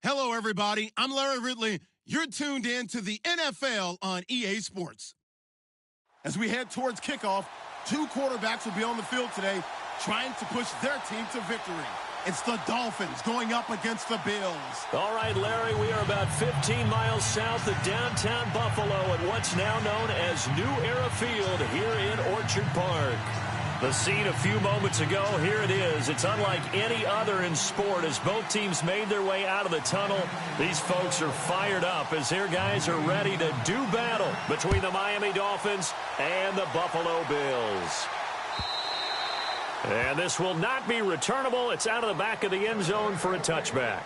Hello, everybody. I'm Larry Ridley. You're tuned in to the NFL on EA Sports. As we head towards kickoff, two quarterbacks will be on the field today trying to push their team to victory. It's the Dolphins going up against the Bills. All right, Larry, we are about 15 miles south of downtown Buffalo at what's now known as New Era Field here in Orchard Park. The scene a few moments ago, here it is. It's unlike any other in sport as both teams made their way out of the tunnel. These folks are fired up as their guys are ready to do battle between the Miami Dolphins and the Buffalo Bills. And this will not be returnable. It's out of the back of the end zone for a touchback.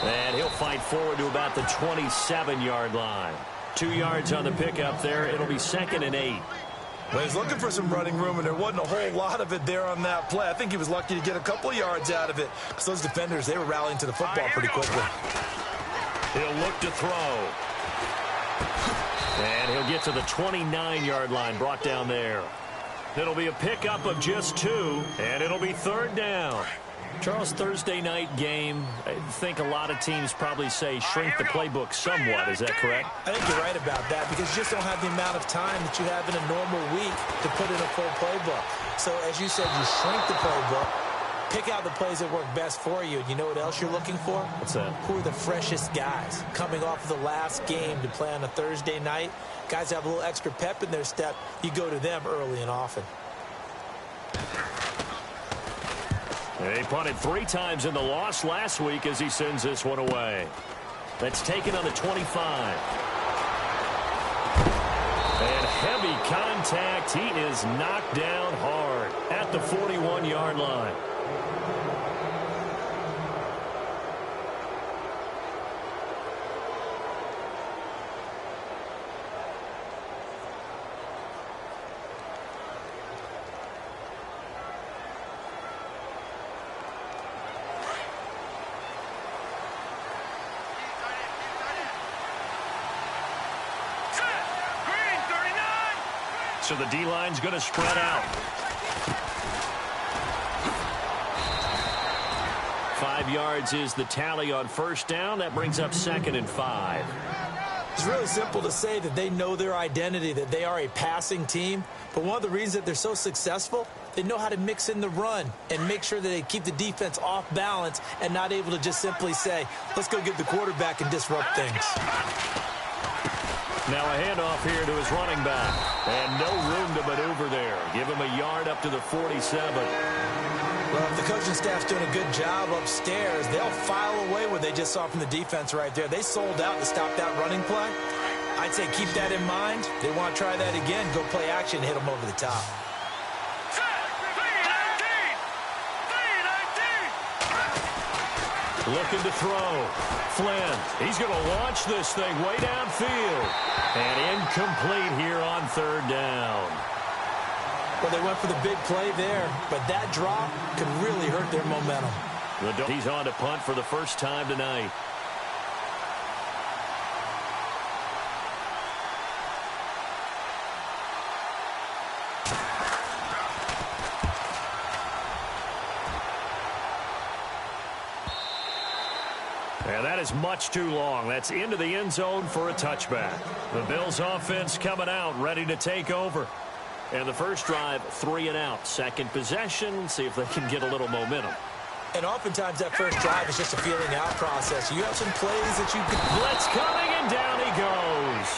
And he'll fight forward to about the 27-yard line. 2 yards on the pickup there. It'll be 2nd and 8. Well, he's looking for some running room, and there wasn't a whole lot of it there on that play. I think he was lucky to get a couple of yards out of it because those defenders, they were rallying to the football pretty quickly. He'll look to throw. And he'll get to the 29-yard line, brought down there. It'll be a pickup of just 2, and it'll be 3rd down. Charles, Thursday night game, I think a lot of teams probably say shrink the playbook somewhat. Is that correct? I think you're right about that because you just don't have the amount of time that you have in a normal week to put in a full playbook. So, as you said, you shrink the playbook, pick out the plays that work best for you. And you know what else you're looking for? What's that? Who are the freshest guys coming off of the last game to play on a Thursday night? Guys have a little extra pep in their step. You go to them early and often. He punted 3 times in the loss last week as he sends this one away. That's taken on the 25. And heavy contact. He is knocked down hard at the 41-yard line. So the D-line's going to spread out. 5 yards is the tally on first down. That brings up 2nd and 5. It's really simple to say that they know their identity, that they are a passing team. But one of the reasons that they're so successful, they know how to mix in the run and make sure that they keep the defense off balance and not able to just simply say, let's go get the quarterback and disrupt things. Now a handoff here to his running back. And no room to maneuver there. Give him a yard up to the 47. Well, if the coaching staff's doing a good job upstairs, they'll file away what they just saw from the defense right there. They sold out to stop that running play. I'd say keep that in mind. They want to try that again. Go play action, hit them over the top. Looking to throw. Flynn, he's going to launch this thing way downfield. And incomplete here on 3rd down. Well, they went for the big play there, but that drop could really hurt their momentum. He's on to punt for the first time tonight. And that is much too long. That's into the end zone for a touchback. The Bills offense coming out, ready to take over. And the first drive, 3 and out. Second possession, see if they can get a little momentum. And oftentimes that first drive is just a feeling out process. You have some plays that you can... Blitz coming, and down he goes.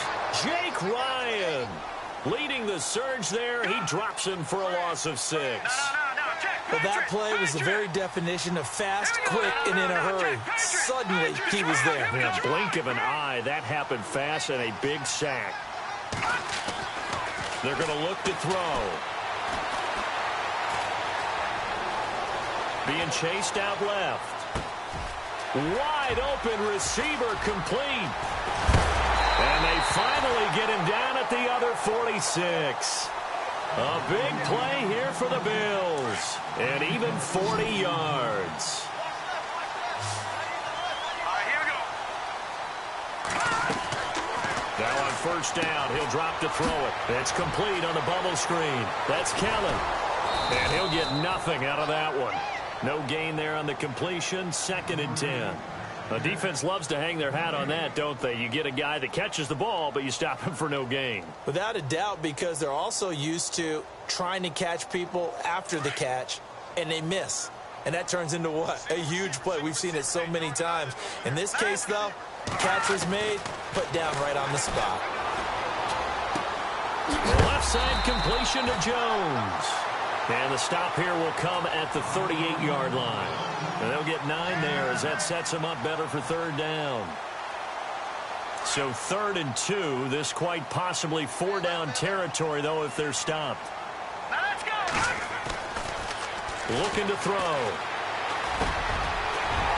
Jake Ryan leading the surge there. He drops him for a loss of 6. Well, that play was the very definition of fast, quick, and in a hurry. Suddenly, he was there. In a blink of an eye, that happened fast and a big sack. They're going to look to throw. Being chased out left. Wide open receiver complete. And they finally get him down at the other 46. A big play here for the Bills. And even 40 yards. Now on first down, he'll drop to throw it. It's complete on the bubble screen. That's Kellen. And he'll get nothing out of that one. No gain there on the completion. 2nd and 10. The defense loves to hang their hat on that, don't they? You get a guy that catches the ball, but you stop him for no gain. Without a doubt, because they're also used to trying to catch people after the catch, and they miss. And that turns into what? A huge play. We've seen it so many times. In this case, though, catch was made, put down right on the spot. The left side completion to Jones. And the stop here will come at the 38-yard line. And they'll get 9 there as that sets them up better for 3rd down. So 3rd and 2. This quite possibly 4-down territory, though, if they're stopped. Let's go. Looking to throw.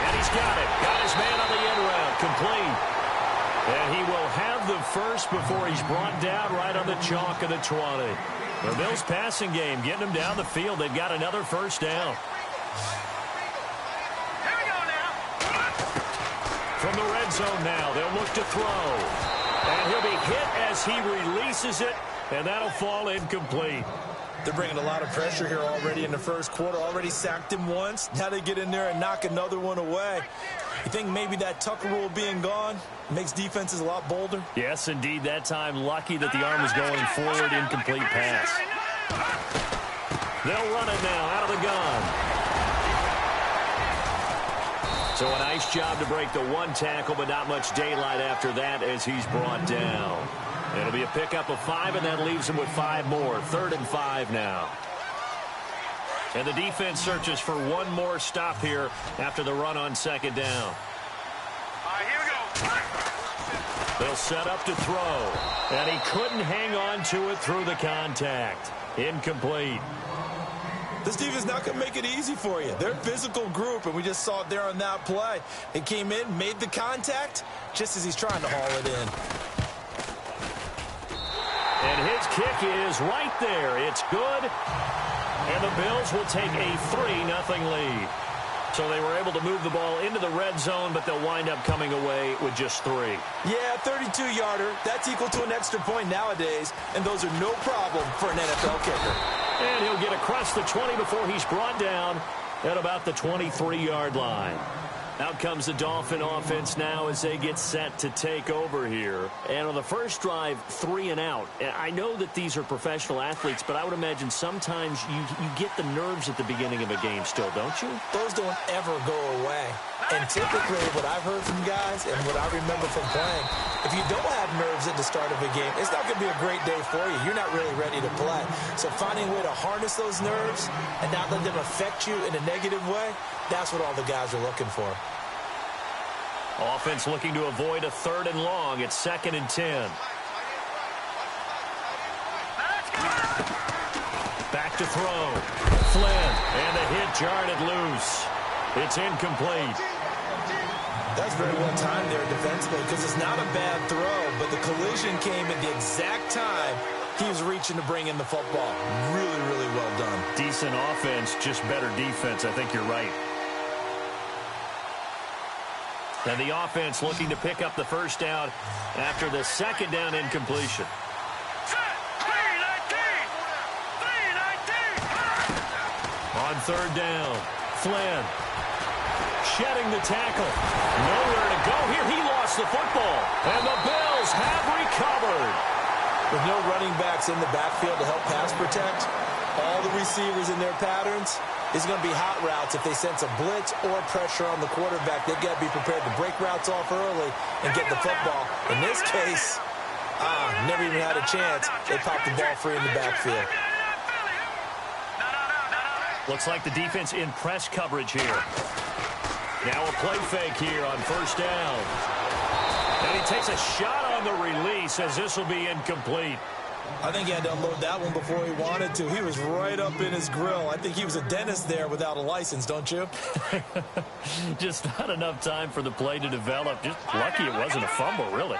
And he's got it. Got his man on the end route. Complete. And he will have the first before he's brought down right on the chalk of the 20. The Bills passing game, getting them down the field. They've got another first down. Here we go now. From the red zone now, they'll look to throw. And he'll be hit as he releases it, and that'll fall incomplete. They're bringing a lot of pressure here already in the first quarter. Already sacked him once. Now they get in there and knock another one away. You think maybe that Tucker rule being gone makes defenses a lot bolder? Yes, indeed. That time, lucky that the arm was going forward. Incomplete pass. They'll run it now out of the gun. So a nice job to break the 1 tackle, but not much daylight after that as he's brought down. It'll be a pickup of 5, and that leaves him with 5 more. 3rd and 5 now. And the defense searches for one more stop here after the run on 2nd down. All right, here we go. They'll set up to throw. And he couldn't hang on to it through the contact. Incomplete. This defense not going to make it easy for you. They're a physical group, and we just saw it there on that play. They came in, made the contact, just as he's trying to haul it in. And his kick is right there. It's good. And the Bills will take a 3-0 lead. So they were able to move the ball into the red zone, but they'll wind up coming away with just 3. Yeah, 32-yarder. That's equal to an extra point nowadays, and those are no problem for an NFL kicker. And he'll get across the 20 before he's brought down at about the 23-yard line. Out comes the Dolphin offense now as they get set to take over here. And on the first drive, 3 and out. I know that these are professional athletes, but I would imagine sometimes you get the nerves at the beginning of a game still, don't you? Those don't ever go away. And typically what I've heard from guys and what I remember from playing, if you don't have nerves at the start of a game, it's not going to be a great day for you. You're not really ready to play. So finding a way to harness those nerves and not let them affect you in a negative way, that's what all the guys are looking for. Offense looking to avoid a 3rd and long. It's 2nd and 10. Back to throw. Flynn, and the hit jarred it loose. It's incomplete. That's very well timed there defensively because it's not a bad throw, but the collision came at the exact time he was reaching to bring in the football. Really, really well done. Decent offense, just better defense. I think you're right. And the offense looking to pick up the first down after the 2nd down incompletion. On 3rd down, Flynn shedding the tackle. Nowhere to go here. He lost the football. And the Bills have recovered. With no running backs in the backfield to help pass protect, all the receivers in their patterns, it's going to be hot routes if they sense a blitz or pressure on the quarterback. They've got to be prepared to break routes off early and get the football. In this case, never even had a chance. They popped the ball free in the backfield. Looks like the defense in press coverage here. Now a play fake here on 1st down. And he takes a shot on the release as this will be incomplete. I think he had to unload that one before he wanted to. He was right up in his grill. I think he was a dentist there without a license, don't you? Just not enough time for the play to develop. Just lucky it wasn't a fumble, really.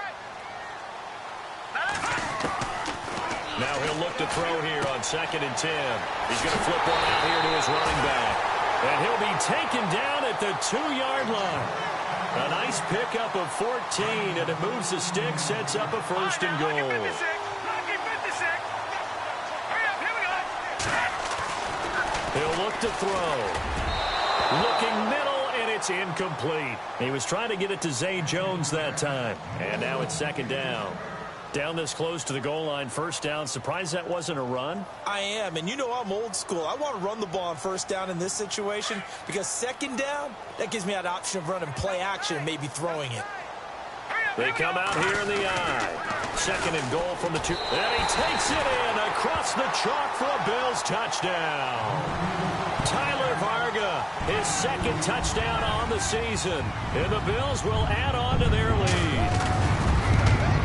Now he'll look look to throw here on 2nd and 10. He's going to flip one out here to his running back. And he'll be taken down at the 2-yard line. A nice pickup of 14, and it moves the stick, sets up a 1st and goal. He'll look to throw. Looking middle, and it's incomplete. He was trying to get it to Zay Jones that time. And now it's 2nd down. Down this close to the goal line, 1st down. Surprised that wasn't a run? I am, and you know I'm old school. I want to run the ball on 1st down in this situation because 2nd down, that gives me that option of running play action and maybe throwing it. They come out here in the eye. 2nd and goal from the 2. And he takes it in across the chalk for a Bills touchdown. Tyler Varga, his 2nd touchdown on the season. And the Bills will add on to their lead.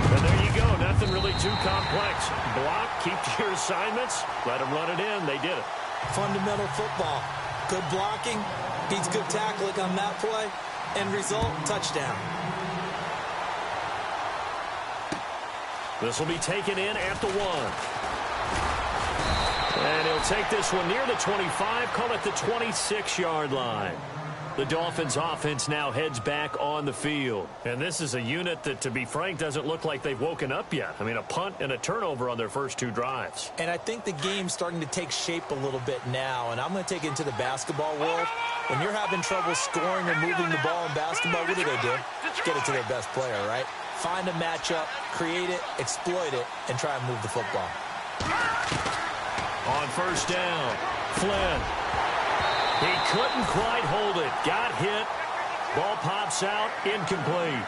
And there you go. Nothing really too complex. Block, keep to your assignments, let them run it in. They did it. Fundamental football. Good blocking, beats good tackling on that play. End result, touchdown. This will be taken in at the 1. And he'll take this one near the 25, call it the 26-yard line. The Dolphins' offense now heads back on the field. And this is a unit that, to be frank, doesn't look like they've woken up yet. I mean, a punt and a turnover on their first 2 drives. And I think the game's starting to take shape a little bit now. And I'm going to take it into the basketball world. When you're having trouble scoring or moving the ball in basketball, what do? Get it to their best player, right? Find a matchup, create it, exploit it, and try and move the football. On 1st down, Flynn. He couldn't quite hold it. Got hit. Ball pops out. Incomplete.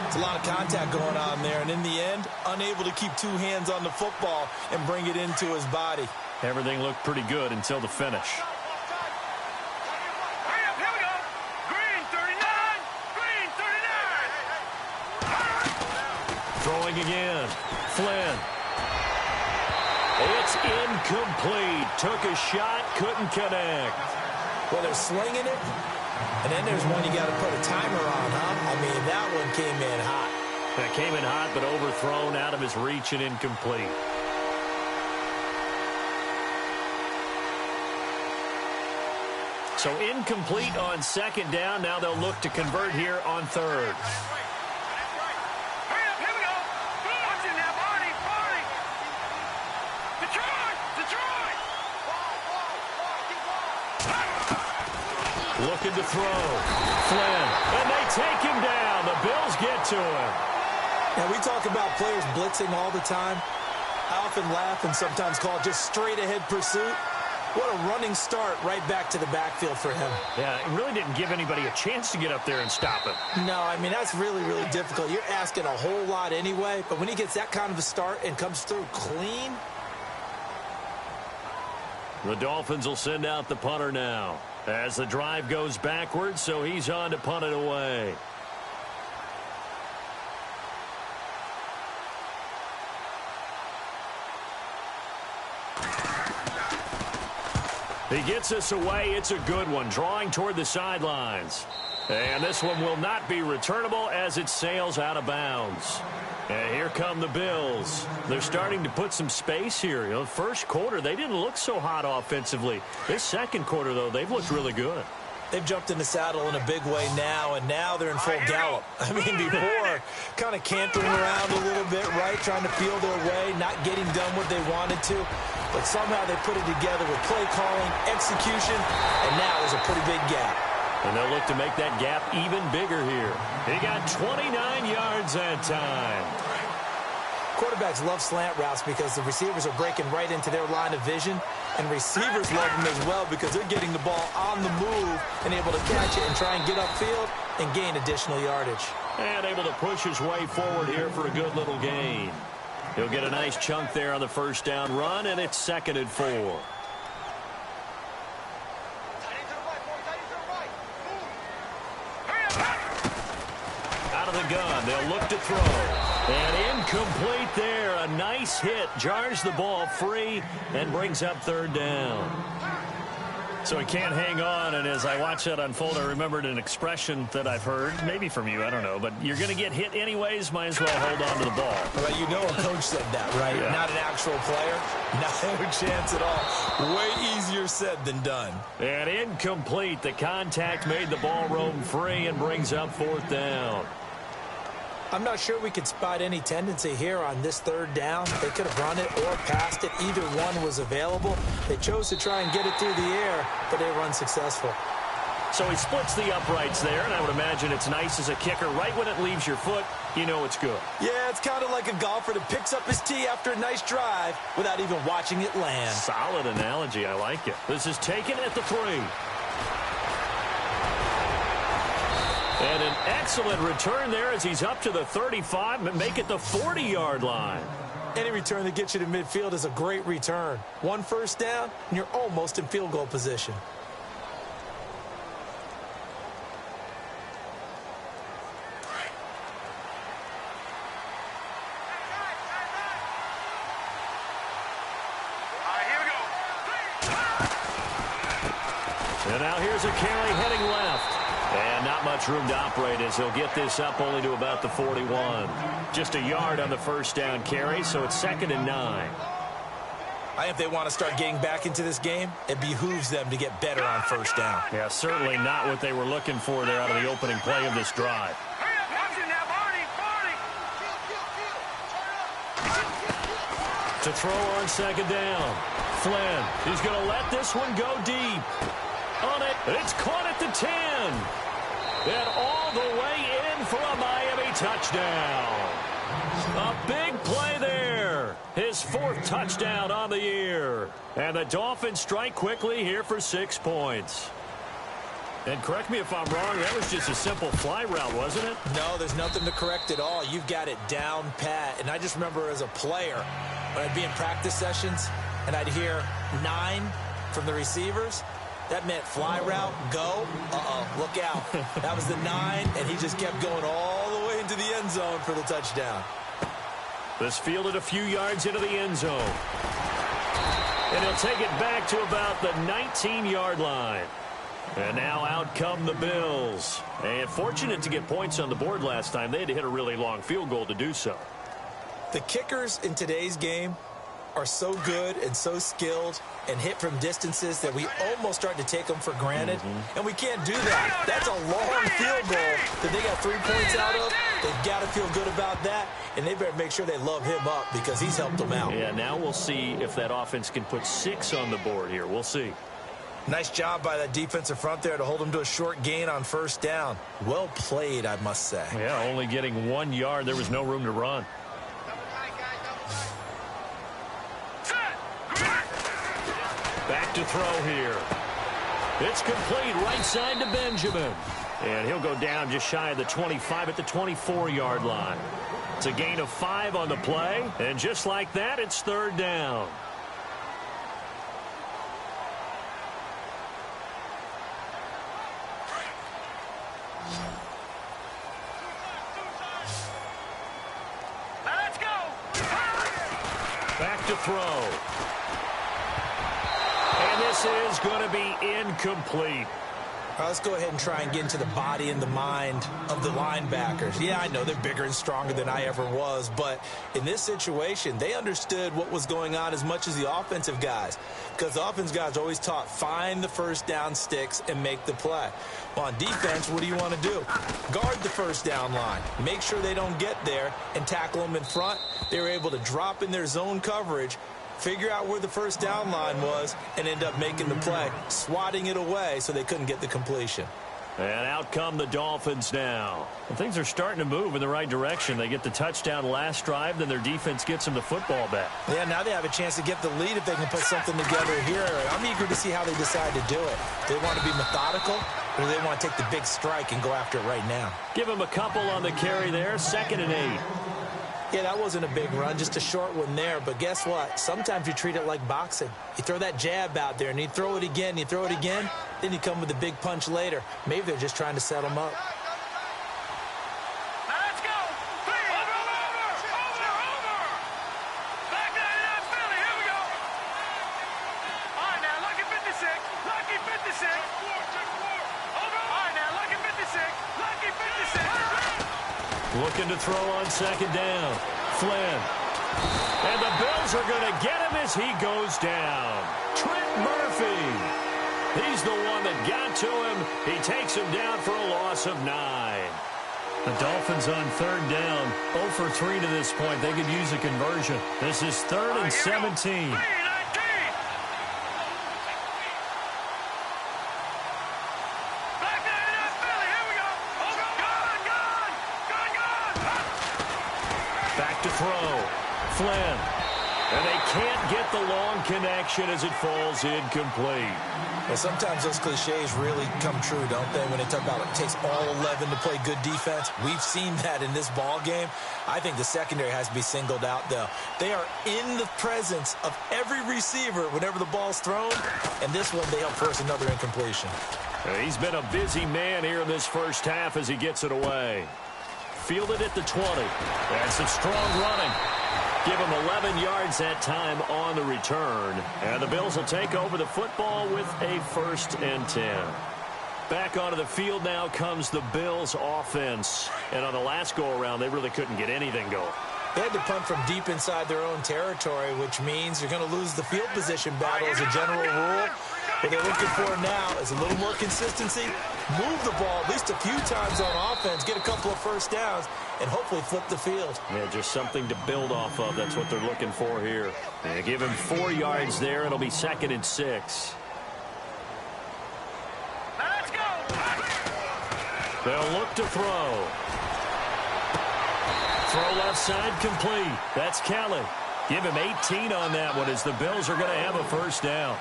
It's a lot of contact going on there, and in the end, unable to keep 2 hands on the football and bring it into his body. Everything looked pretty good until the finish. Here we go. Green 39. Green 39. Throwing again. Flynn. It's incomplete. Took a shot, couldn't connect. Well, they're slinging it, and then there's one you got to put a timer on, huh? I mean, that one came in hot. That came in hot, but overthrown, out of his reach, and incomplete. So incomplete on 2nd down. Now they'll look to convert here on 3rd. Looking to throw. Flynn. And they take him down. The Bills get to him. Now, we talk about players blitzing all the time. I often laugh and sometimes call it just straight-ahead pursuit. What a running start right back to the backfield for him. Yeah, it really didn't give anybody a chance to get up there and stop him. No, I mean, that's really, really difficult. You're asking a whole lot anyway, but when he gets that kind of a start and comes through clean. The Dolphins will send out the punter now as the drive goes backwards, so he's on to punt it away. He gets us away. It's a good one, drawing toward the sidelines. And this one will not be returnable as it sails out of bounds. And here come the Bills. They're starting to put some space here. You know, first quarter, they didn't look so hot offensively. This second quarter, though, they've looked really good. They've jumped in the saddle in a big way now, and now they're in full gallop. I mean, before, kind of cantering around a little bit, right, trying to feel their way, not getting done what they wanted to. But somehow they put it together with play calling, execution, and now there's a pretty big gap. And they'll look to make that gap even bigger here. He got 29 yards that time. Quarterbacks love slant routes because the receivers are breaking right into their line of vision, and receivers love them as well because they're getting the ball on the move and able to catch it and try and get upfield and gain additional yardage. And able to push his way forward here for a good little gain. He'll get a nice chunk there on the first down run, and it's 2nd and 4. Out of the gun, they'll look to throw. And incomplete there. A nice hit. Jars the ball free and brings up 3rd down. So he can't hang on, and as I watch that unfold, I remembered an expression that I've heard, maybe from you, I don't know, but you're going to get hit anyways, might as well hold on to the ball. Well, you know a coach said that, right? Yeah. Not an actual player. No chance at all. Way easier said than done. And incomplete. The contact made the ball roam free and brings up 4th down. I'm not sure we could spot any tendency here on this 3rd down. They could have run it or passed it. Either one was available. They chose to try and get it through the air, but they were unsuccessful. So he splits the uprights there, and I would imagine it's nice as a kicker. Right when it leaves your foot, you know it's good. Yeah, it's kind of like a golfer that picks up his tee after a nice drive without even watching it land. Solid analogy. I like it. This is taken at the 3. And an excellent return there as he's up to the 35, make it the 40-yard line. Any return that gets you to midfield is a great return. 1 first down, and you're almost in field goal position. And now here's a carry heading left. And not much room to operate as he'll get this up only to about the 41. Just a yard on the first down carry, so it's 2nd and 9. I think if they want to start getting back into this game, it behooves them to get better on first down. Yeah, certainly not what they were looking for there out of the opening play of this drive. To throw on 2nd down. Flynn, he's going to let this one go deep. On it, it's caught at the 10. And all the way in for a Miami touchdown. A big play there. His 4th touchdown on the year. And the Dolphins strike quickly here for 6 points. And correct me if I'm wrong, that was just a simple fly route, wasn't it? No, there's nothing to correct at all. You've got it down pat. And I just remember as a player, when I'd be in practice sessions, and I'd hear 9 from the receivers, that meant fly route, go, look out. That was the 9, and he just kept going all the way into the end zone for the touchdown. This fielded a few yards into the end zone. And he'll take it back to about the 19-yard line. And now out come the Bills. And fortunate to get points on the board last time. They had to hit a really long field goal to do so. The kickers in today's game are so good and so skilled and hit from distances that we almost start to take them for granted. And we can't do that. That's a long field goal that they got 3 points out of. They've got to feel good about that, and they better make sure they love him up because he's helped them out. Yeah, now we'll see if that offense can put 6 on the board here. We'll see. Nice job by that defensive front there to hold him to a short gain on first down. Well played, I must say. Yeah, only getting 1 yard. There was no room to run. Back to throw here. It's complete right side to Benjamin. And he'll go down just shy of the 25 at the 24-yard line. It's a gain of 5 on the play. And just like that, it's 3rd down. Let's go. Back to throw. And this is going to be incomplete. All right, let's go ahead and try and get into the body and the mind of the linebackers. Yeah, I know they're bigger and stronger than I ever was, but in this situation, they understood what was going on as much as the offensive guys, because the offensive guys are always taught, find the first down sticks and make the play. Well, on defense, what do you want to do? Guard the first down line. Make sure they don't get there and tackle them in front. They were able to drop in their zone coverage, figure out where the first down line was, and end up making the play, swatting it away so they couldn't get the completion. And out come the Dolphins now. And things are starting to move in the right direction. They get the touchdown last drive, then their defense gets them the football back. Yeah, now they have a chance to get the lead if they can put something together here. I'm eager to see how they decide to do it. Do they want to be methodical, or do they want to take the big strike and go after it right now? Give them a couple on the carry there, 2nd and 8. Yeah, that wasn't a big run, just a short one there. But guess what? Sometimes you treat it like boxing. You throw that jab out there, and you throw it again, then you come with a big punch later. Maybe they're just trying to set them up. Let's go. Over. Back that it up, Philly. Here we go. All right, now, lucky 56. Lucky Looking to throw on second down. Flynn. And the Bills are going to get him as he goes down. Trent Murphy. He's the one that got to him. He takes him down for a loss of 9. The Dolphins on third down. 0 for 3 to this point. They could use a conversion. This is 3rd and 17. Back to throw. Flynn. And they can't get the long connection as it falls incomplete. Well, sometimes those cliches really come true, don't they? When they talk about it takes all 11 to play good defense. We've seen that in this ball game. I think the secondary has to be singled out, though. They are in the presence of every receiver whenever the ball's thrown. And this one, they help force another incompletion. He's been a busy man here in this first half as he gets it away. Fielded at the 20. And some strong running. Give him 11 yards that time on the return. And the Bills will take over the football with a 1st and 10. Back onto the field now comes the Bills offense. And on the last go-around, they really couldn't get anything going. They had to punt from deep inside their own territory, which means you're going to lose the field position battle as a general rule. What they're looking for now is a little more consistency, move the ball at least a few times on offense, get a couple of first downs, and hopefully flip the field. Yeah, just something to build off of. That's what they're looking for here. Yeah, give him 4 yards there. It'll be 2nd and 6. Let's go. They'll look to throw. Throw left side complete. That's Kelly. Give him 18 on that one as the Bills are going to have a first down.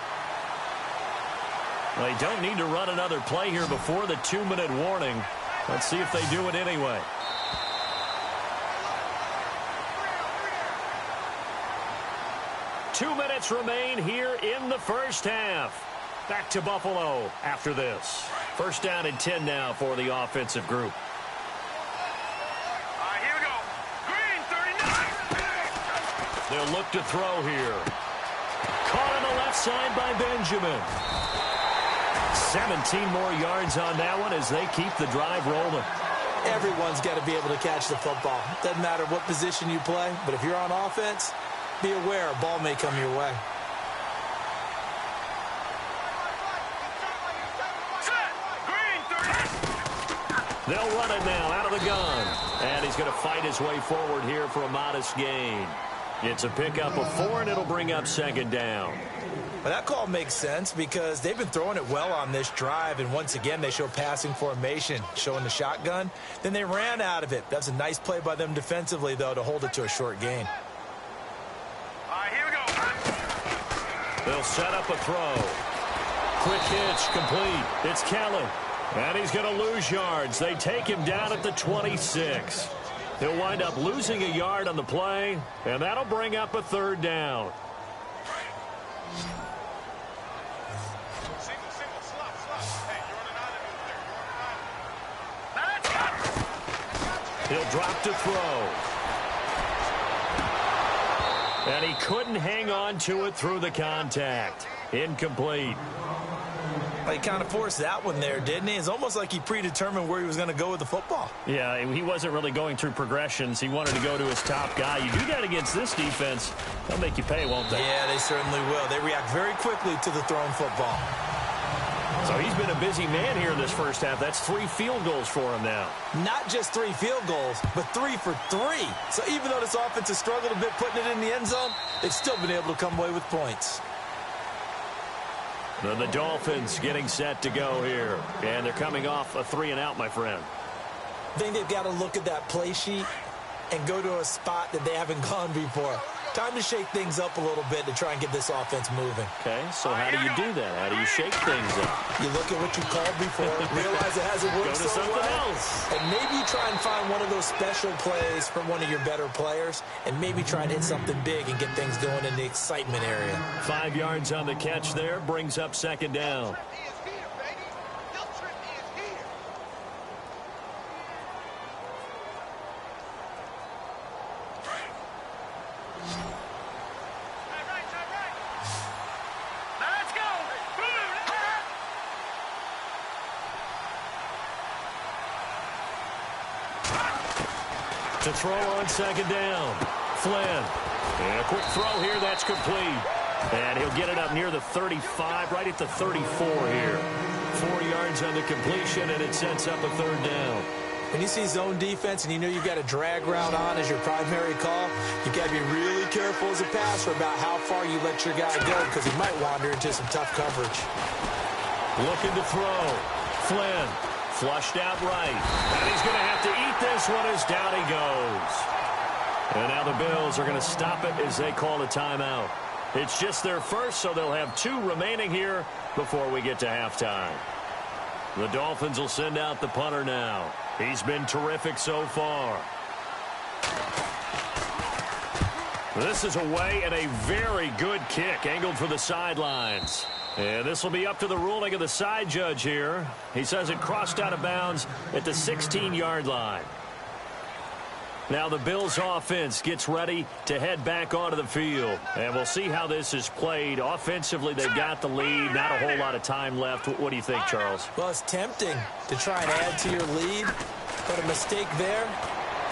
They don't need to run another play here before the 2-minute warning. Let's see if they do it anyway. Two minutes remain here in the first half. Back to Buffalo after this. First down and 10 now for the offensive group. All right, here we go. Green, 39. They'll look to throw here. Caught on the left side by Benjamin. 17 more yards on that one as they keep the drive rolling. Everyone's got to be able to catch the football. Doesn't matter what position you play, but if you're on offense, be aware a ball may come your way. Set. Green, 30. They'll run it now out of the gun. And he's going to fight his way forward here for a modest gain. It's a pickup of 4, and it'll bring up 2nd down. Well, that call makes sense because they've been throwing it well on this drive, and once again they show passing formation, showing the shotgun. Then they ran out of it. That's a nice play by them defensively, though, to hold it to a short gain. All right, here we go. They'll set up a throw. Quick hitch, complete. It's Kelly. And he's going to lose yards. They take him down at the 26. He'll wind up losing a yard on the play, and that'll bring up a 3rd down. He'll drop to throw. And he couldn't hang on to it through the contact. Incomplete. Well, he kind of forced that one there, didn't he? It's almost like he predetermined where he was going to go with the football. Yeah, he wasn't really going through progressions. He wanted to go to his top guy. You do that against this defense, they'll make you pay, won't they? Yeah, they certainly will. They react very quickly to the thrown football. So he's been a busy man here in this first half. That's 3 field goals for him now. Not just 3 field goals, but 3 for 3. So even though this offense has struggled a bit putting it in the end zone, they've still been able to come away with points. The Dolphins getting set to go here. And they're coming off a 3-and-out, my friend. I think they've got to look at that play sheet and go to a spot that they haven't gone before. Time to shake things up a little bit to try and get this offense moving. Okay, so how do you do that? How do you shake things up? You look at what you called before, realize it hasn't worked Go to so something well, else. and maybe try and find one of those special plays from one of your better players, and maybe try and hit something big and get things going in the excitement area. 5 yards on the catch there, brings up 2nd down. To throw on second down. Flynn. And a quick throw here. That's complete. And he'll get it up near the 35, right at the 34 here. 4 yards on the completion, and it sets up a third down. When you see zone defense and you know you've got a drag route on as your primary call, you've got to be really careful as a passer about how far you let your guy go because he might wander into some tough coverage. Looking to throw. Flynn flushed out right. And he's going to have to eat this one as down he goes. And now the Bills are going to stop it as they call a timeout. It's just their first, so they'll have 2 remaining here before we get to halftime. The Dolphins will send out the punter now. He's been terrific so far. This is away and a very good kick angled for the sidelines. And this will be up to the ruling of the side judge here. He says it crossed out of bounds at the 16-yard line. Now the Bills offense gets ready to head back onto the field. And we'll see how this is played. Offensively, they've got the lead. Not a whole lot of time left. What do you think, Charles? Well, it's tempting to try and add to your lead. But a mistake there,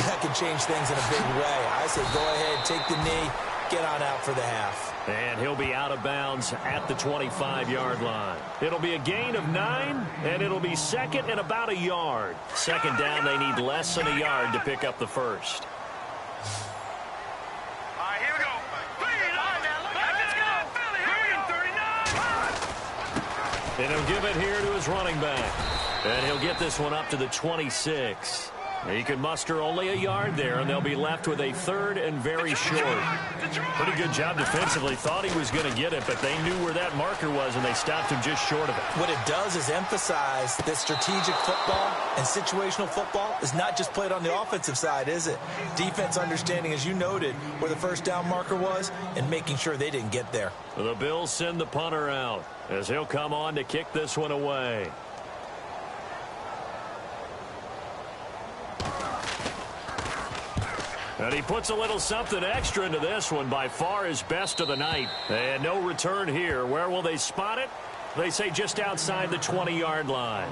that could change things in a big way. I say go ahead, take the knee, get on out for the half. And he'll be out of bounds at the 25-yard line. It'll be a gain of 9, and it'll be second and about a yard. Second down, they need less than a yard to pick up the first. All right, here we go. Let's go. 39. And he'll give it here to his running back. And he'll get this one up to the 26. He can muster only a yard there, and they'll be left with a third and very short. Pretty good job defensively. Thought he was going to get it, but they knew where that marker was, and they stopped him just short of it. What it does is emphasize that strategic football and situational football is not just played on the offensive side, is it? Defense understanding, as you noted, where the first down marker was and making sure they didn't get there. The Bills send the punter out as he'll come on to kick this one away. And he puts a little something extra into this one, by far his best of the night. And no return here. Where will they spot it? They say just outside the 20-yard line.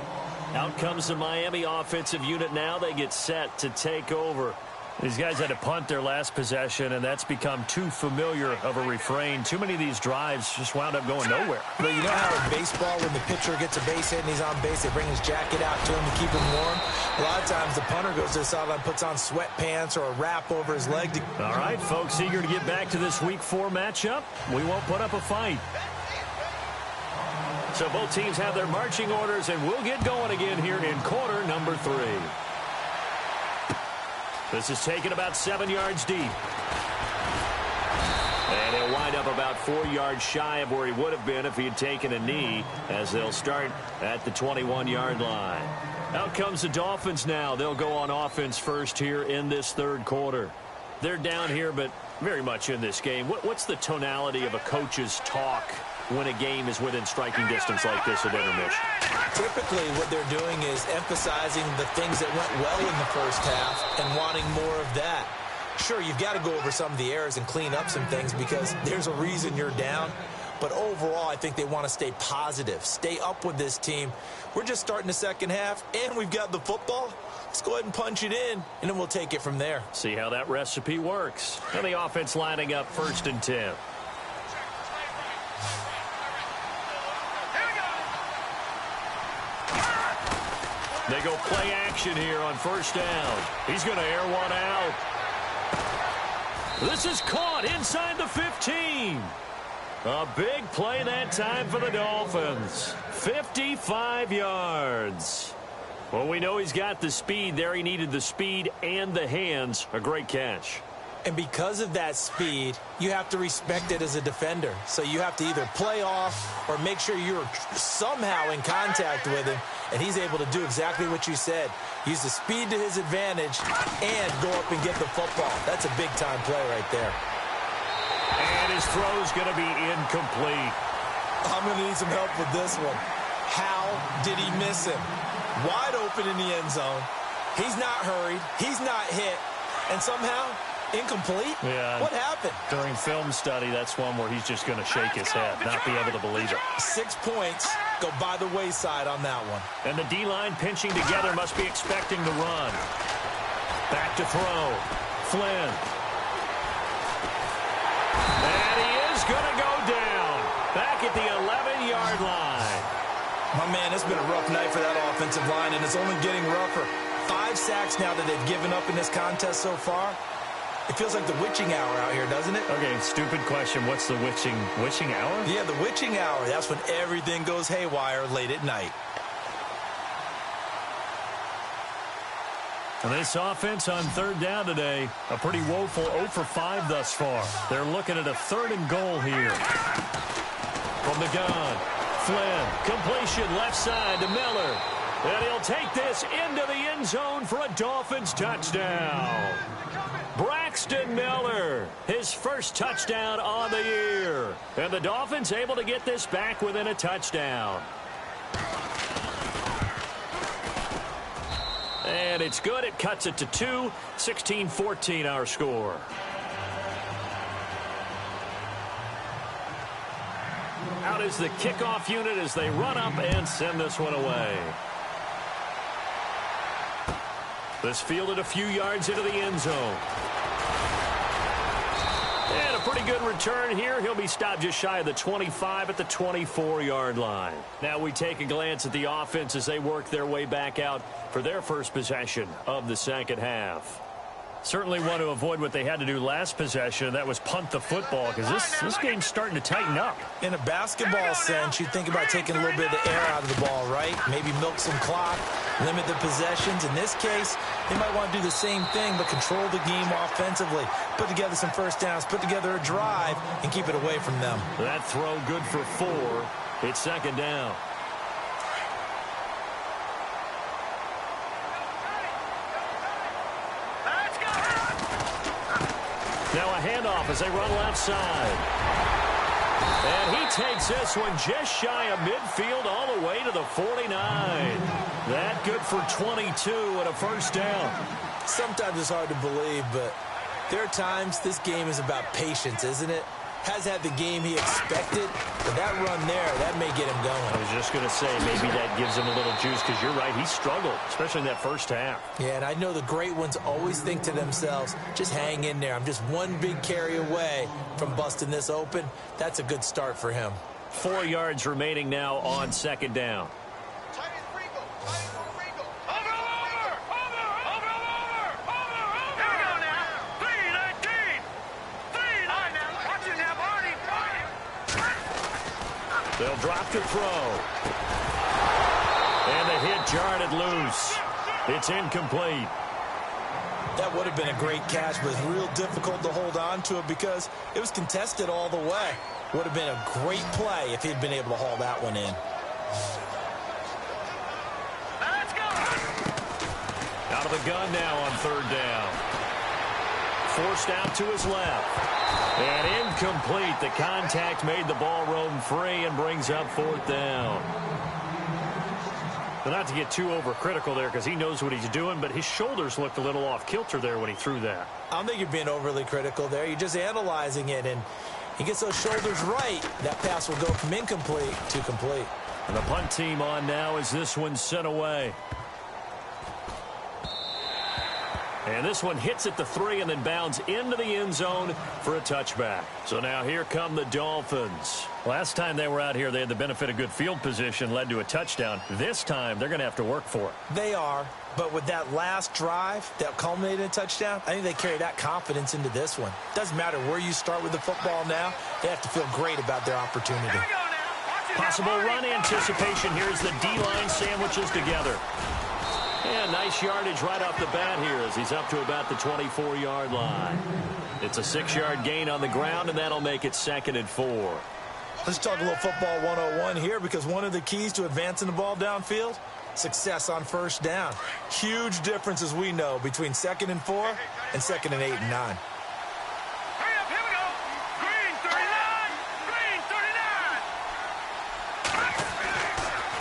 Out comes the Miami offensive unit now. They get set to take over. These guys had to punt their last possession, and that's become too familiar of a refrain. Too many of these drives just wound up going nowhere. But you know how in baseball, when the pitcher gets a base hit and he's on base, they bring his jacket out to him to keep him warm? A lot of times the punter goes to the sideline, puts on sweatpants or a wrap over his leg. All right, folks, eager to get back to this Week 4 matchup. We won't put up a fight. So both teams have their marching orders, and we'll get going again here in quarter number 3. This is taken about 7 yards deep. And he'll wind up about 4 yards shy of where he would have been if he had taken a knee, as they'll start at the 21-yard line. Out comes the Dolphins now. They'll go on offense first here in this third quarter. They're down here, but very much in this game. What's the tonality of a coach's talk when a game is within striking distance like this at intermission? Typically, what they're doing is emphasizing the things that went well in the first half and wanting more of that. Sure, you've got to go over some of the errors and clean up some things because there's a reason you're down. But overall, I think they want to stay positive, stay up with this team. We're just starting the second half, and we've got the football. Let's go ahead and punch it in, and then we'll take it from there. See how that recipe works. And the offense lining up 1st and 10. They go play action here on 1st down. He's going to air one out. This is caught inside the 15. A big play that time for the Dolphins. 55 yards. Well, we know he's got the speed there. He needed the speed and the hands. A great catch. And because of that speed, you have to respect it as a defender. So you have to either play off or make sure you're somehow in contact with him. And he's able to do exactly what you said. Use the speed to his advantage and go up and get the football. That's a big-time play right there. And his throw's going to be incomplete. I'm going to need some help with this one. How did he miss him? Wide open in the end zone. He's not hurried. He's not hit. And somehow, incomplete? Yeah. What happened? During film study, that's one where he's just going to shake his head, not be able to believe it. 6 points go by the wayside on that one. And the D-line pinching together must be expecting the run. Back to throw. Flynn. And he is going to go down. Back at the 11-yard line. My man, it's been a rough night for that offensive line, and it's only getting rougher. 5 sacks now that they've given up in this contest so far. It feels like the witching hour out here, doesn't it? Okay, stupid question. What's the witching hour? Yeah, the witching hour. That's when everything goes haywire late at night. And this offense on third down today, a pretty woeful 0 for 5 thus far. They're looking at a 3rd and goal here. From the gun, Flynn, completion left side to Miller. And he'll take this into the end zone for a Dolphins touchdown. Braxton Miller, his first touchdown on the year. And the Dolphins able to get this back within a touchdown. And it's good. It cuts it to 2. 16-14 our score. Out is the kickoff unit as they run up and send this one away. This fielded a few yards into the end zone. And a pretty good return here. He'll be stopped just shy of the 25 at the 24-yard line. Now we take a glance at the offense as they work their way back out for their first possession of the second half. Certainly want to avoid what they had to do last possession, and that was punt the football, because this game's starting to tighten up. In a basketball sense, you think about taking a little bit of the air out of the ball, right? Maybe milk some clock, limit the possessions. In this case, they might want to do the same thing, but control the game offensively. Put together some first downs, put together a drive, and keep it away from them. That throw good for 4. It's second down. Now a handoff as they run left side. And he takes this one just shy of midfield all the way to the 49. That good for 22 and a first down. Sometimes it's hard to believe, but there are times this game is about patience, isn't it? Has had the game he expected, but that run there, that may get him going. I was just going to say, maybe that gives him a little juice, because you're right, he struggled, especially in that first half. Yeah, and I know the great ones always think to themselves, just hang in there. I'm just one big carry away from busting this open. That's a good start for him. 4 yards remaining now on second down. They'll drop to throw. And the hit jarred it loose. It's incomplete. That would have been a great catch, but it's real difficult to hold on to it because it was contested all the way. Would have been a great play if he'd been able to haul that one in. Let's go. Out of the gun now on third down. Forced out to his left. And incomplete. The contact made the ball roam free and brings up fourth down. But not to get too overcritical there, because he knows what he's doing, but his shoulders looked a little off kilter there when he threw that. I don't think you're being overly critical there. You're just analyzing it, and he gets those shoulders right. That pass will go from incomplete to complete. And the punt team on now as this one's sent away. And this one hits at the 3 and then bounds into the end zone for a touchback. So now here come the Dolphins. Last time they were out here, they had the benefit of good field position, led to a touchdown. This time, they're going to have to work for it. They are, but with that last drive that culminated in a touchdown, I think they carry that confidence into this one. Doesn't matter where you start with the football now, they have to feel great about their opportunity. Possible run anticipation here as the D-line sandwiches together. And nice yardage right off the bat here as he's up to about the 24-yard line. It's a 6-yard gain on the ground, and that'll make it 2nd and 4. Let's talk a little football 101 here, because one of the keys to advancing the ball downfield, success on first down. Huge difference, as we know, between 2nd and 4 and 2nd and 8 and 9. Hurry up, here we go. Green 39. Green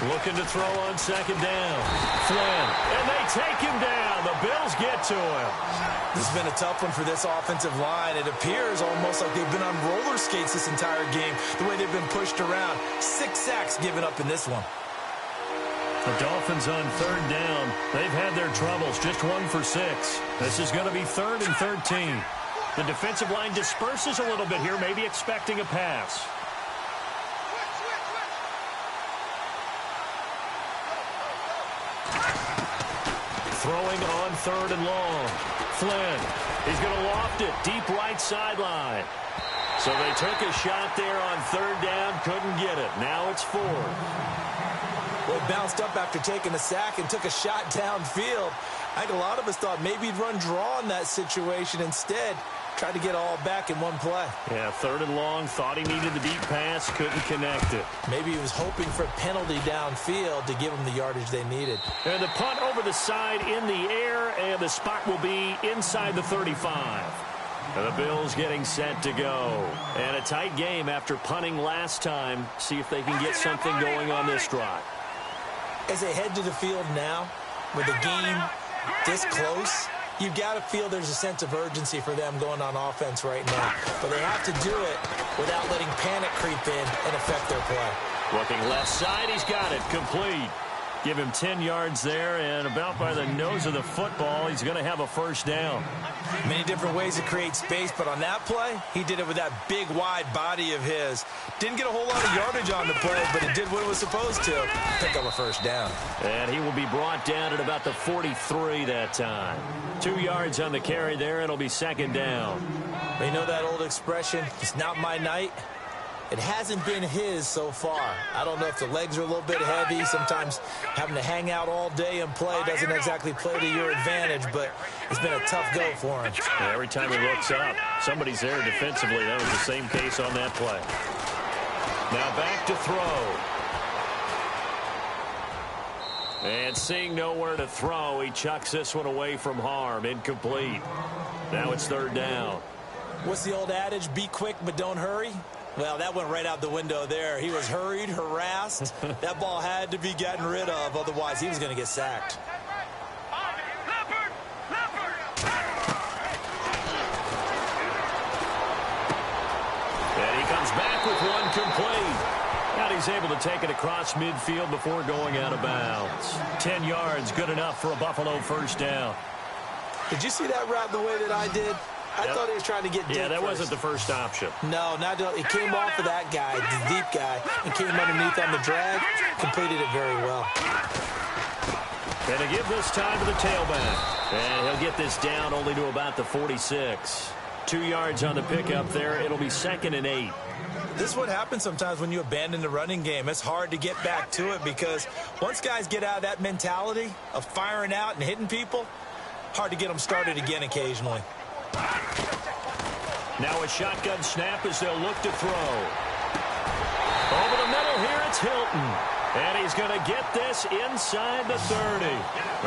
39. Looking to throw on second down. Flynn, and they take him down. The Bills get to him. This has been a tough one for this offensive line. It appears almost like they've been on roller skates this entire game, the way they've been pushed around. 6 sacks given up in this one. The Dolphins on third down. They've had their troubles, just 1 for 6. This is going to be 3rd and 13. The defensive line disperses a little bit here, maybe expecting a pass. Throwing on 3rd and long. Flynn, he's going to loft it deep right sideline. So they took a shot there on 3rd down, couldn't get it. Now it's 4th. Well, he bounced up after taking a sack and took a shot downfield. I think a lot of us thought maybe he'd run draw in that situation. Instead, tried to get all back in one play. Yeah, 3rd and long, thought he needed the deep pass, couldn't connect it. Maybe he was hoping for a penalty downfield to give him the yardage they needed. And the punt over the side in the air, and the spot will be inside the 35. And the Bills getting set to go. And a tight game after punting last time. See if they can get something going on this drive. As they head to the field now, with the game this close, you've got to feel there's a sense of urgency for them going on offense right now. But they have to do it without letting panic creep in and affect their play. Looking left side, he's got it. Complete. Give him 10 yards there, and about by the nose of the football, he's going to have a 1st down. Many different ways to create space, but on that play, he did it with that big, wide body of his. Didn't get a whole lot of yardage on the play, but it did what it was supposed to. Pick up a 1st down. And he will be brought down at about the 43 that time. 2 yards on the carry there. It'll be 2nd down. You know that old expression, it's not my night? It hasn't been his so far. I don't know if the legs are a little bit heavy. Sometimes having to hang out all day and play doesn't exactly play to your advantage, but it's been a tough go for him. Yeah, every time he looks up, somebody's there defensively. That was the same case on that play. Now back to throw. And seeing nowhere to throw, he chucks this one away from harm. Incomplete. Now it's 3rd down. What's the old adage? Be quick, but don't hurry. Well, that went right out the window there. He was hurried, harassed. That ball had to be gotten rid of. Otherwise, he was going to get sacked. And he comes back with one complete. And he's able to take it across midfield before going out of bounds. 10 yards, good enough for a Buffalo 1st down. Did you see that route the way that I did? I thought he was trying to get deep. Yeah, that first. wasn't the first option. No, it came off of that guy, the deep guy, and came underneath on the drag, completed it very well. And to give this time to the tailback. And he'll get this down only to about the 46. 2 yards on the pickup there. It'll be 2nd and 8. This is what happens sometimes when you abandon the running game. It's hard to get back to it because once guys get out of that mentality of firing out and hitting people, hard to get them started again occasionally. Now a shotgun snap as they'll look to throw. Over the middle here, it's Hilton. And he's going to get this inside the 30.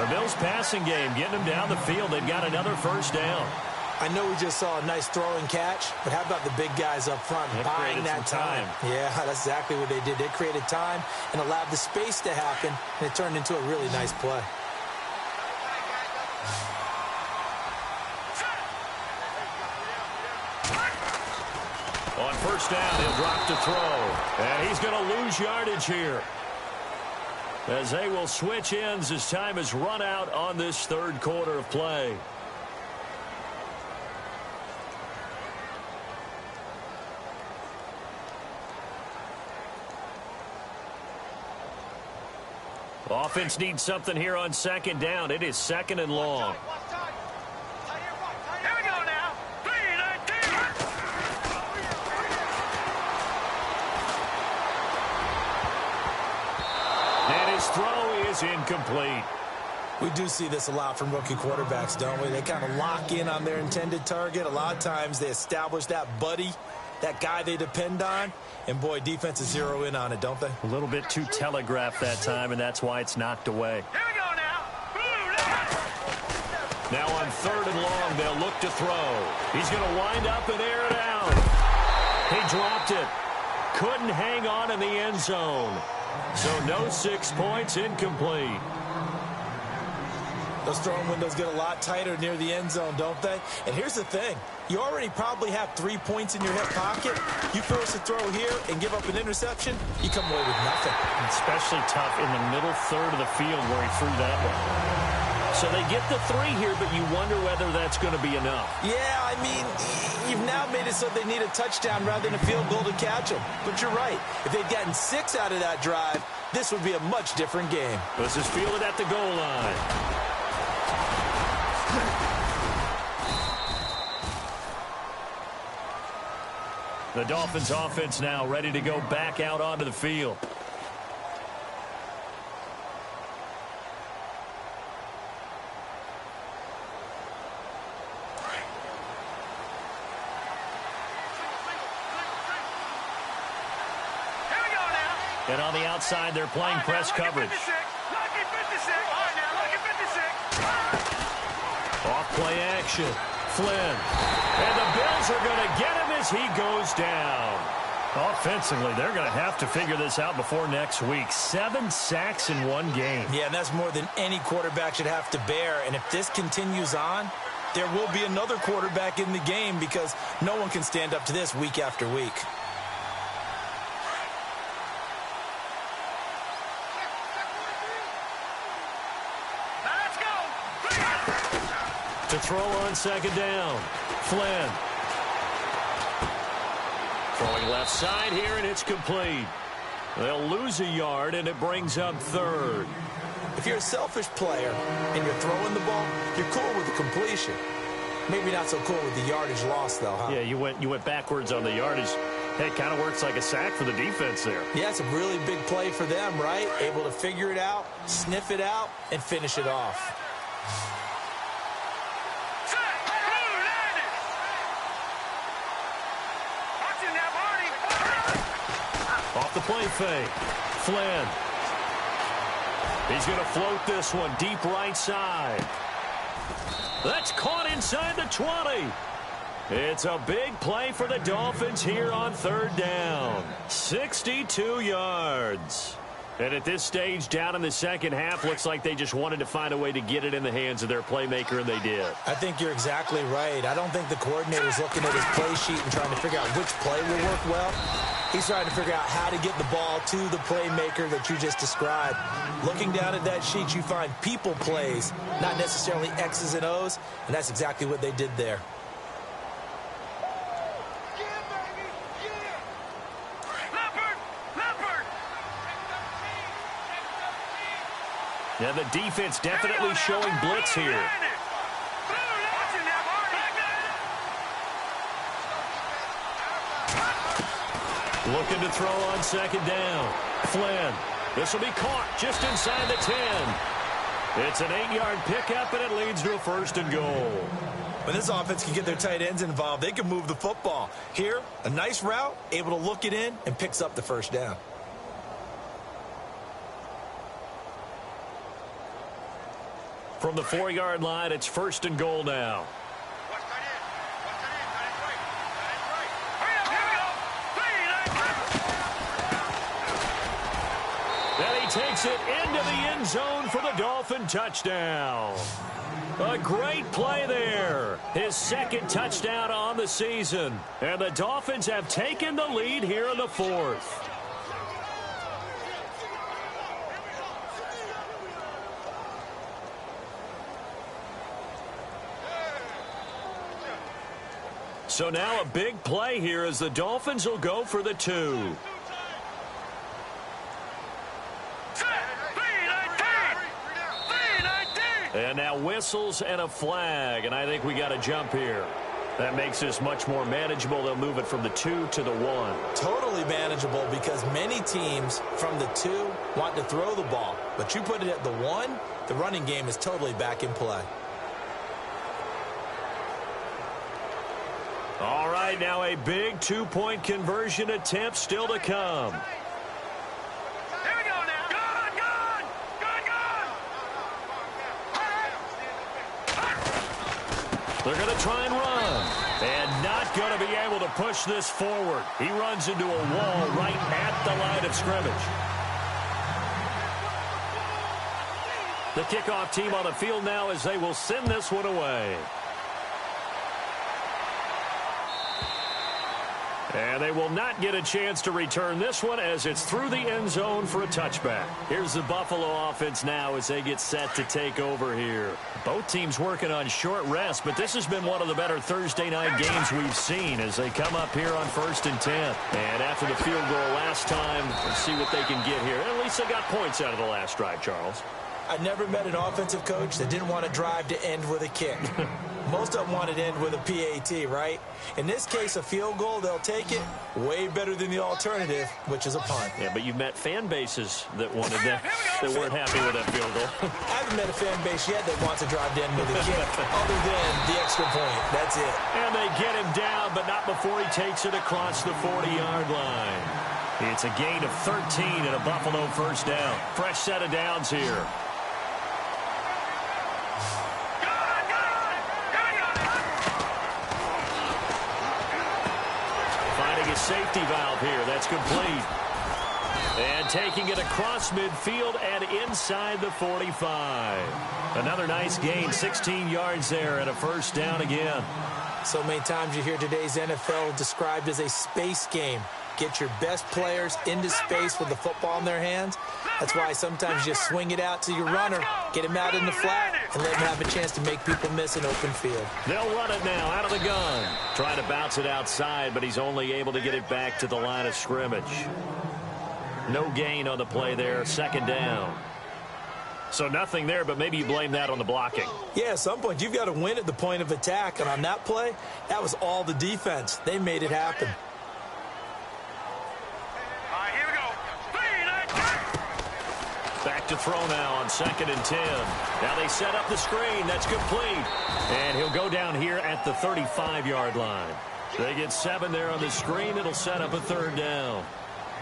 The Bills passing game getting him down the field. They've got another 1st down. I know we just saw a nice throwing catch, but how about the big guys up front buying that time? Yeah, that's exactly what they did. They created time and allowed the space to happen, and it turned into a really nice play. On 1st down, he'll drop to throw. And he's going to lose yardage here. As they will switch ends as time has run out on this 3rd quarter of play. Offense needs something here on 2nd down. It is 2nd and long. Here we go now. 3-19. And his throw is incomplete. We do see this a lot from rookie quarterbacks, don't we? They kind of lock in on their intended target. A lot of times they establish that buddy, that guy they depend on, and boy, defenses zero in on it, don't they? A little bit too telegraphed that time, and that's why it's knocked away. Here we go now. Now on 3rd and long, they'll look to throw. He's going to wind up and air it out. He dropped it. Couldn't hang on in the end zone. So no 6 points, incomplete. Those throwing windows get a lot tighter near the end zone, don't they? And here's the thing. You already probably have 3 points in your hip pocket. You force a throw here and give up an interception, you come away with nothing. Especially tough in the middle third of the field where he threw that one. So they get the 3 here, but you wonder whether that's going to be enough. Yeah, I mean, you've now made it so they need a touchdown rather than a field goal to catch them. But you're right. If they'd gotten 6 out of that drive, this would be a much different game. This is fielded at the goal line. The Dolphins offense now ready to go back out onto the field. And on the outside, they're playing press coverage. Off play action. Flynn. And the Bills are going to get him as he goes down. Offensively, they're going to have to figure this out before next week. 7 sacks in one game. Yeah, and that's more than any quarterback should have to bear. And if this continues on, there will be another quarterback in the game because no one can stand up to this week after week. To throw on second down. Flynn. Throwing left side here, and it's complete. They'll lose a yard, and it brings up third. If you're a selfish player and you're throwing the ball, you're cool with the completion. Maybe not so cool with the yardage loss, though, huh? Yeah, you went backwards on the yardage. Hey, it kind of works like a sack for the defense there. Yeah, it's a really big play for them, right? Able to figure it out, sniff it out, and finish it off. Off the play fake. Flynn. He's going to float this one deep right side. That's caught inside the 20. It's a big play for the Dolphins here on third down. 62 yards. And at this stage, down in the second half, looks like they just wanted to find a way to get it in the hands of their playmaker, and they did. I think you're exactly right. I don't think the coordinator's looking at his play sheet and trying to figure out which play will work well. He's trying to figure out how to get the ball to the playmaker that you just described. Looking down at that sheet, you find people plays, not necessarily X's and O's, and that's exactly what they did there. Yeah, the defense definitely showing blitz here. Looking to throw on second down. Flynn. This will be caught just inside the 10. It's an 8-yard pickup, and it leads to a first and goal. When this offense can get their tight ends involved, they can move the football. Here, a nice route, able to look it in, and picks up the first down. From the 4-yard line, it's first and goal now. And he takes it into the end zone for the Dolphin touchdown. A great play there. His second touchdown on the season. And the Dolphins have taken the lead here in the fourth. So now a big play here as the Dolphins will go for the 2. And now whistles and a flag, and I think we got a jump here. That makes this much more manageable. They'll move it from the 2 to the 1. Totally manageable because many teams from the 2 want to throw the ball. But you put it at the 1, the running game is totally back in play. All right, now a big 2-point conversion attempt still to come. Here we go now. Good. They're going to try and run. And not going to be able to push this forward. He runs into a wall right at the line of scrimmage. The kickoff team on the field now as they will send this one away. And they will not get a chance to return this one as it's through the end zone for a touchback. Here's the Buffalo offense now as they get set to take over here. Both teams working on short rest, but this has been one of the better Thursday night games we've seen as they come up here on 1st and 10. And after the field goal last time, let's see what they can get here. At least they got points out of the last drive, Charles. I never met an offensive coach that didn't want to drive to end with a kick. Most of them wanted to end with a PAT, right? In this case, a field goal, they'll take it way better than the alternative, which is a punt. Yeah, but you've met fan bases that wanted that weren't happy with that field goal. I haven't met a fan base yet that wants to drive to end with a kick, other than the extra point. That's it. And they get him down, but not before he takes it across the 40-yard line. It's a gain of 13 and a Buffalo first down. Fresh set of downs here. Safety valve here. That's complete. And taking it across midfield and inside the 45. Another nice gain, 16 yards there and a first down again. So many times you hear today's NFL described as a space game. Get your best players into space with the football in their hands. That's why sometimes you just swing it out to your runner, get him out in the flat, and let him have a chance to make people miss an open field. They'll run it now out of the gun. Trying to bounce it outside, but he's only able to get it back to the line of scrimmage. No gain on the play there, second down. So nothing there, but maybe you blame that on the blocking. Yeah, at some point you've got to win at the point of attack, and on that play, that was all the defense. They made it happen. Back to throw now on 2nd and 10. Now they set up the screen. That's complete. And he'll go down here at the 35-yard line. They get 7 there on the screen. It'll set up a third down.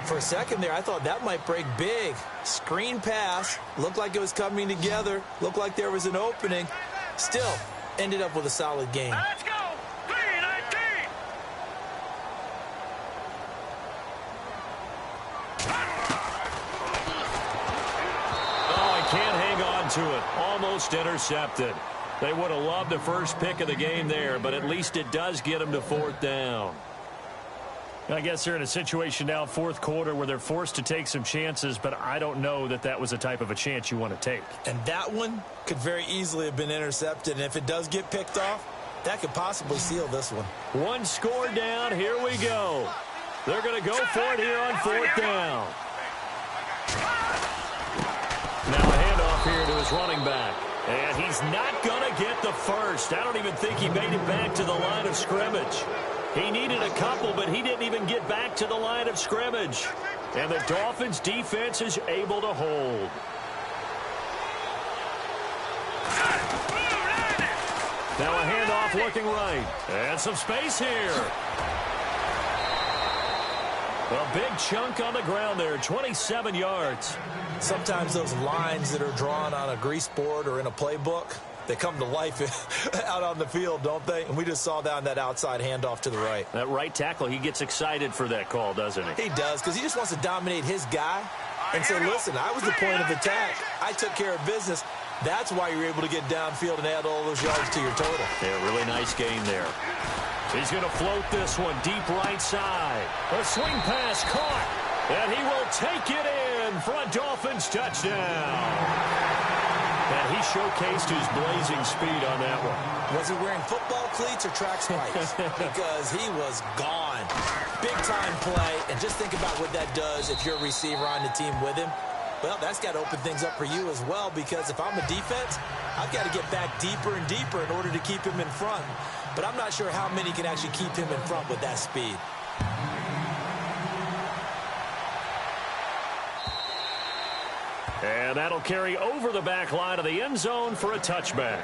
For a second there, I thought that might break big. Screen pass. Looked like it was coming together. Looked like there was an opening. Still, ended up with a solid game. Let's go. 3-19. Can't hang on to it. Almost intercepted. They would have loved the first pick of the game there, but at least it does get them to 4th down. I guess they're in a situation now, 4th quarter, where they're forced to take some chances, but I don't know that that was the type of a chance you want to take. And that one could very easily have been intercepted, and if it does get picked off, that could possibly seal this one. One score down. Here we go. They're going to go for it here on 4th down. Now a handoff here to his running back. And he's not going to get the first. I don't even think he made it back to the line of scrimmage. He needed a couple, but he didn't even get back to the line of scrimmage. And the Dolphins' defense is able to hold. Now a handoff looking right. And some space here. A big chunk on the ground there, 27 yards. Sometimes those lines that are drawn on a grease board or in a playbook, they come to life out on the field, don't they? And we just saw that on that outside handoff to the right. That right tackle, he gets excited for that call, doesn't he? He does, because he just wants to dominate his guy and say, listen, I was the point of attack. I took care of business. That's why you're able to get downfield and add all those yards to your total. Yeah, really nice game there. He's going to float this one deep right side. A swing pass caught, and he will take it in for a Dolphins touchdown. And he showcased his blazing speed on that one. Was he wearing football cleats or track spikes? Because he was gone. Big-time play, and just think about what that does if you're a receiver on the team with him. Well, that's got to open things up for you as well, because if I'm a defense, I've got to get back deeper and deeper in order to keep him in front. But I'm not sure how many can actually keep him in front with that speed. And that'll carry over the back line of the end zone for a touchback.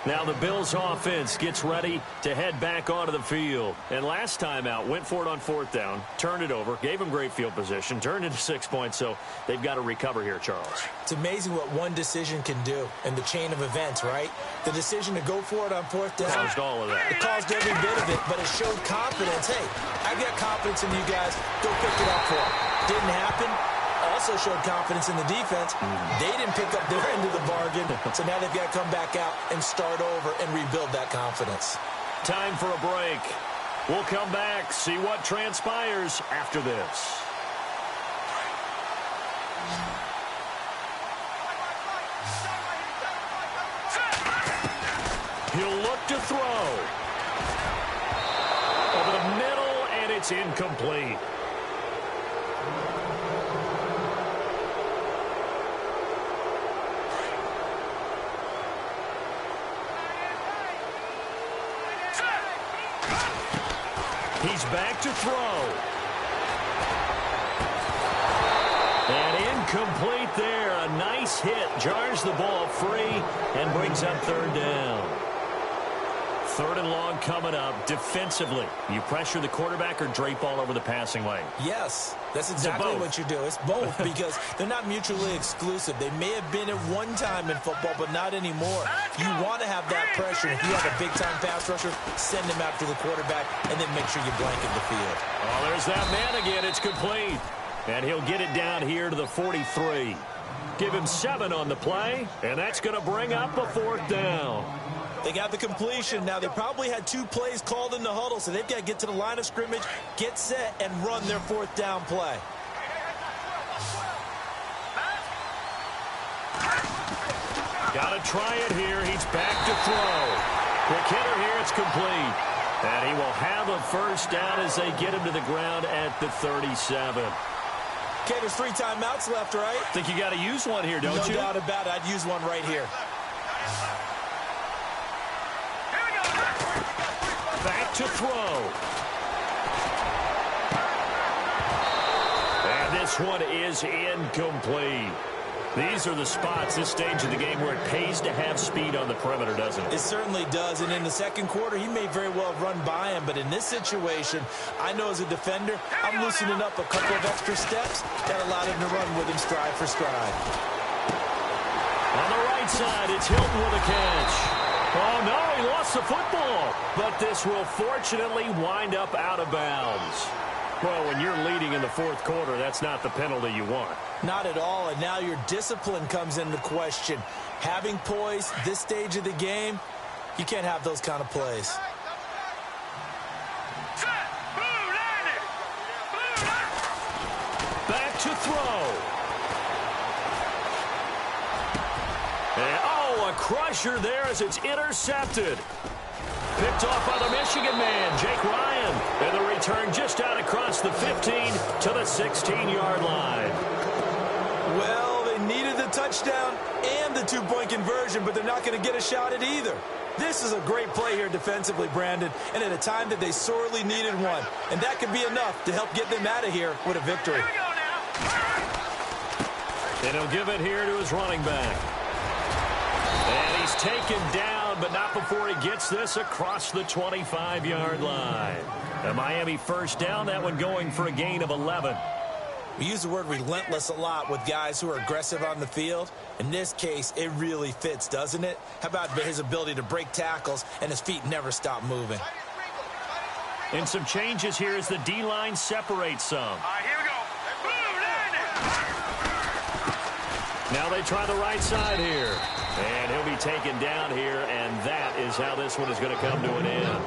Now the Bills offense gets ready to head back onto the field. And last time out, went for it on 4th down, turned it over, gave them great field position, turned into 6 points, so they've got to recover here, Charles. It's amazing what one decision can do in the chain of events, right? The decision to go for it on 4th down. Caused all of that. It caused every bit of it, but it showed confidence. Hey, I've got confidence in you guys. Go pick it up for it. Didn't happen. All also showed confidence in the defense. They didn't pick up their end of the bargain, so now they've got to come back out and start over and rebuild that confidence. Time for a break. We'll come back, see what transpires after this. He'll look to throw. Over the middle, and it's incomplete. He's back to throw. And incomplete there. A nice hit. Jars the ball free and brings up third down. Third and long coming up. Defensively, you pressure the quarterback or drape all over the passing lane? Yes, that's exactly what you do. It's both because they're not mutually exclusive. They may have been at one time in football, but not anymore. You want to have that pressure. If you have a big-time pass rusher, send him after the quarterback, and then make sure you blanket the field. Oh, there's that man again. It's complete. And he'll get it down here to the 43. Give him 7 on the play, and that's going to bring up a fourth down. They got the completion. Now, they probably had 2 plays called in the huddle, so they've got to get to the line of scrimmage, get set, and run their fourth down play. Got to try it here. He's back to throw. Quick hitter here. It's complete. And he will have a first down as they get him to the ground at the 37. Okay, there's 3 timeouts left, right? Think you got to use one here, don't you? No doubt about it. I'd use one right here. Back to throw. And this one is incomplete. These are the spots, this stage of the game, where it pays to have speed on the perimeter, doesn't it? It certainly does. And in the second quarter, he may very well have run by him. But in this situation, I know as a defender, I'm loosening up a couple of extra steps that allowed him to run with him stride for stride. On the right side, it's Hilton with a catch. Oh, no, he lost the football. But this will fortunately wind up out of bounds. Well, when you're leading in the fourth quarter, that's not the penalty you want. Not at all, and now your discipline comes into question. Having poise this stage of the game, you can't have those kind of plays. Back to throw. And, oh, a crusher there as it's intercepted. Picked off by the Michigan man, Jake Ryan. And the return just out across the 15 to the 16-yard line. Well, they needed the touchdown and the 2-point conversion, but they're not going to get a shot at either. This is a great play here defensively, Brandon, and at a time that they sorely needed one. And that could be enough to help get them out of here with a victory. And he'll give it here to his running back. And he's taken down, but not before he gets this across the 25-yard line. A Miami first down, that one going for a gain of 11. We use the word relentless a lot with guys who are aggressive on the field. In this case, it really fits, doesn't it? How about his ability to break tackles and his feet never stop moving? And some changes here as the D-line separates some. All right, here we go. Now they try the right side here. And he'll be taken down here, and that is how this one is going to come to an end.